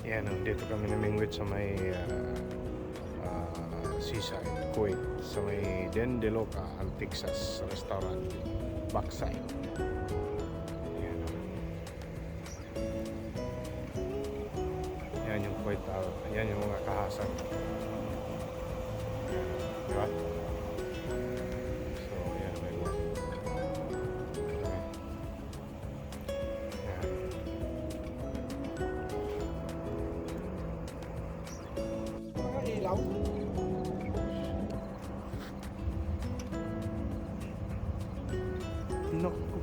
Yan, dito kami namingwit sa may seaside, Kuwait, sa may Den de Loca, Texas restaurant, backside. Yan, yan yung Kuwait, yan yung mga kahasan. Diba? So, yan, may work. Yan. Ilaw. Naku.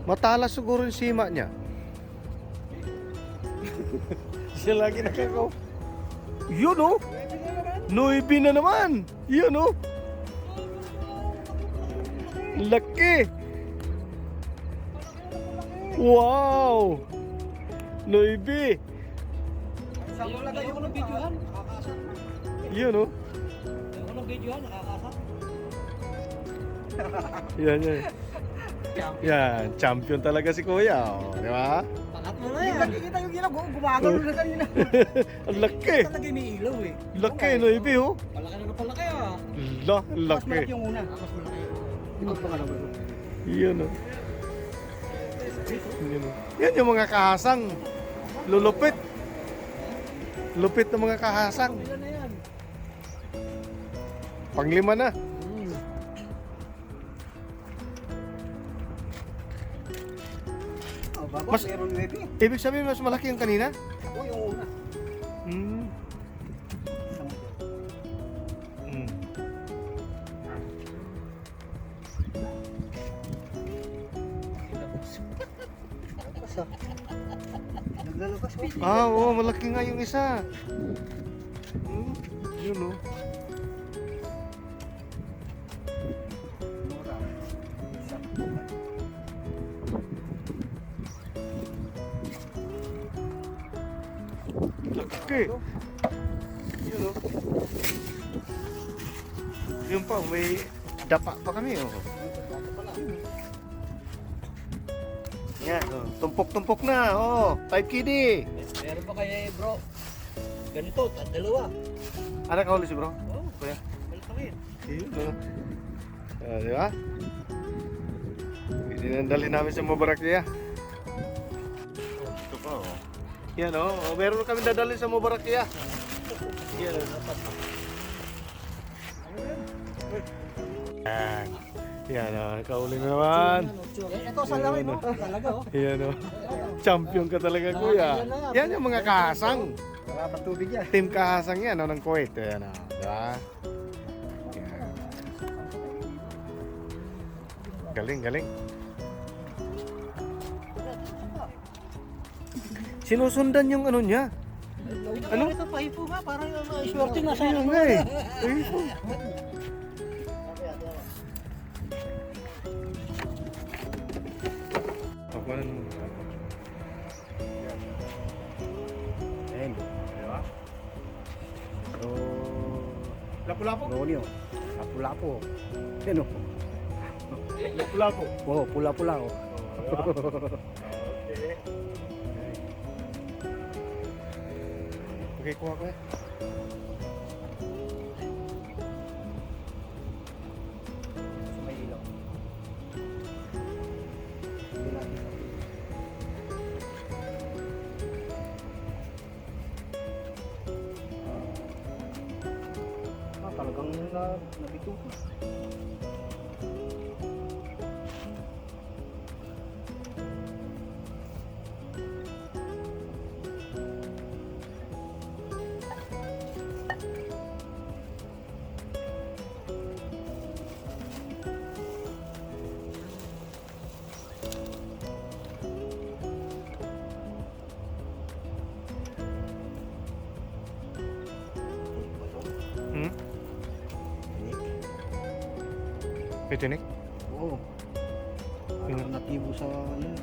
Matalas siguro yung sima niya. Siya lagi nakakaw. Yun oh! Noibi na naman! Yun oh! Laki! Wow! Noibi! Sa wala tayo ng videohan, nakakasat. Yun oh! Yung unang videohan, nakakasat. Yan yan. Yan, champion talaga si Kuya, oh, di ba? Pangatlo na yan. Nakikita yung ilaw, gumagano na kanina. Ang laki! Talaga may ilaw eh. Laki, Noibi oh! Palaki na palaki ah. Mas Laki! malaki yung una. Mas malaki. Ikaw pa ka naman. Yun oh. Yun oh. Yan yung mga kahasang. Lulupit. Lupit ng mga kahasang. Ilan na yan? Panglima na. Oh, bago, Mas- meron maybe. Ibig sabihin mas malaki yung kanina? Ako yung una. Hmm. Isang mo. Hmm. Lakas ah. Naglalakas ko. Ah, oo, malaki nga yung isa. Hmm. Yun oh. Laki. Yun oh. Yun pa, may dapa pa kami oh. Yan, oh. Tumpok-tumpok na, oh. 5 KD. Meron pa kayo bro. Ganito, dalawa. Ano ka huli si bro? Oh, Kuya? malaki. Yun oh. Di ba? Dinandali namin sa Mubarakya. Ito pa oh. Yan oh. Meron kami dadalhin sa Mubarakya. Yan oh. Yan. Yan oh. Nakauli na naman. Ito sa laki mo. Talaga oh. Yan oh. Champion ka talaga kuya. Yan yung mga kahasang. Wala pa tubig yan. Team kahasang yan oh, ng Kuwait. Yan oh. Diba? Yan. Galing, galing. Sinusundan yung ano niya. Ano? Ito pahipo nga, parang swerte na sa Ayun nga eh. Ayun po. Ako na naman. Ayan. Diba? So, Lapu-lapu? Ronyo. Lapu-lapu. Yan o. Lapu-lapu. Oh, pula-pula o. Okay. Okay, kuha ko eh. May ilaw. Talagang nabito ko. Hmm? Pitinik? Oo. Alternatibo sa ano.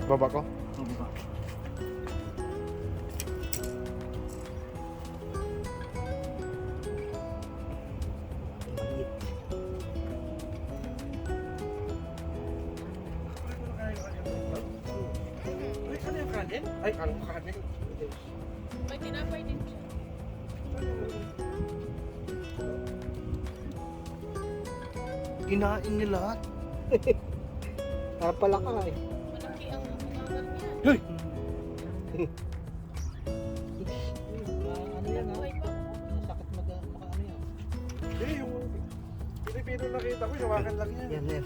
Baba ko. Buka. Ay, ano kanin? May tinapay din siya. Kinain niya lahat. Pala ka eh. Malaki ang bungawan niya. Hey! Ano yan ha? Buhay pa. Sakit maka ano yan. Eh, yung Pilipino nakita ko, yawakan lang yan. Yan yan.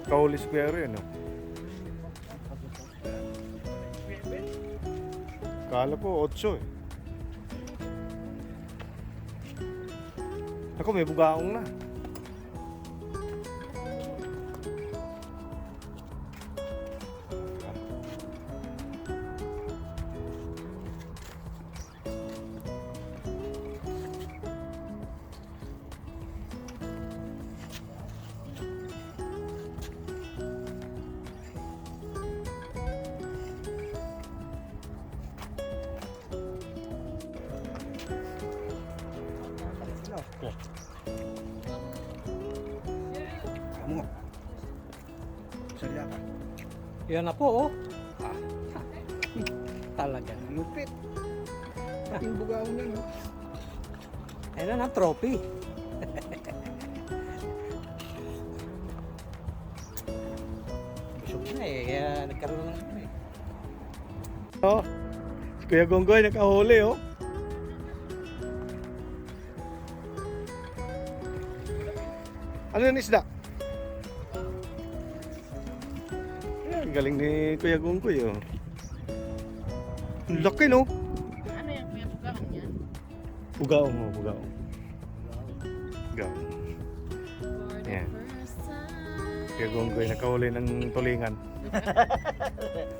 Kahuli si Kuya Erwin, no? Kala ko 8 eh. Ako may bugaong na. Kamu. Salya ka. Yan na po oh. Talaga. Lupit. Yung bugaw na, no? Ayun na, trophy. Busog na eh, kaya nagkaroon ng ano eh. Oh, si Kuya Gonggoy nakahuli, oh. Ano yung isda? Yan, galing ni Kuya Gonggoy, oh. Ang laki, no? Ano yan? May bugahan yan? Bugaong, oh, bugaong. Bugaong. For the Yan. first time. Kuya Gonggoy nakahuli ng tulingan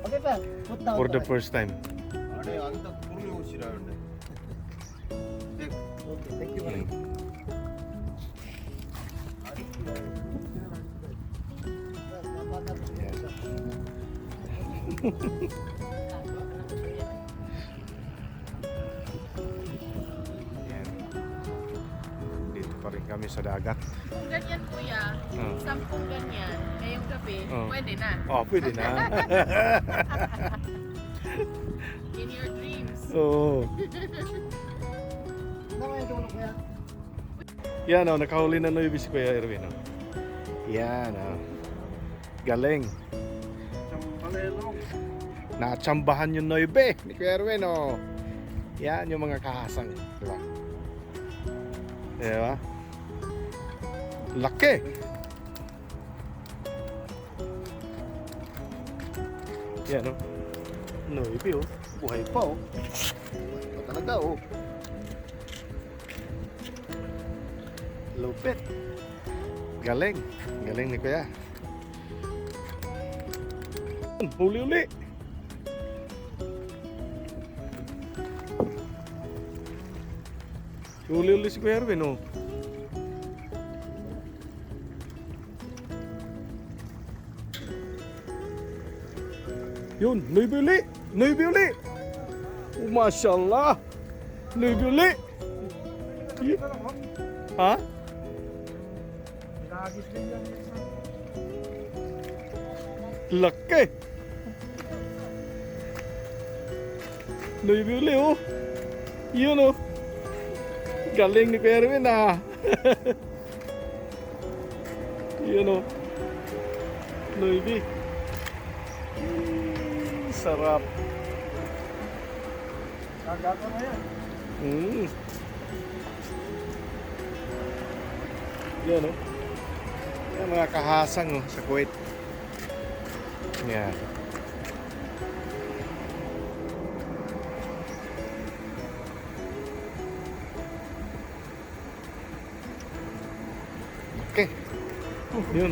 Okay pa, put down. for the first time. 아니, 안다 부르이 옷이라는데. Okay, thank you. Yan. Yan. Dito pa rin kami sa dagat. Kung ganyan kuya, Oh. 10 ganyan, ngayong gabi, Oh. pwede na. Oh, pwede na. In your dreams. Oo. Yan, oh, nakahuli na Noybe si Kuya Erwin. Oh. Yan, oh. Galing. Chambalelong. Natsambahan yung Noybe ni Kuya Erwin, oh. Yan yung mga kahasang. Diba? Diba? Laki. Yan, oh. Noybe, oh. Buhay pa, oh. Buhay pa talaga, oh. Lupit. Galing. Galing ni Kuya. Huli-huli. Huli-huli si Kuya Erwin, oh. Yun, Noybe uli. Noybe uli. Oh, Masya Allah. Noybe uli. Ha? Nagagis din yan. Laki. Noybe uli, oh. Yun, oh. Galing ni Kuya Erwin, ah. Yun, oh. Noybe. Sarap. Nagagawa na yan. Mm. Yan, oh. Yan mga kahasang, oh, sa Kuwait. Yan. Okay. Yun.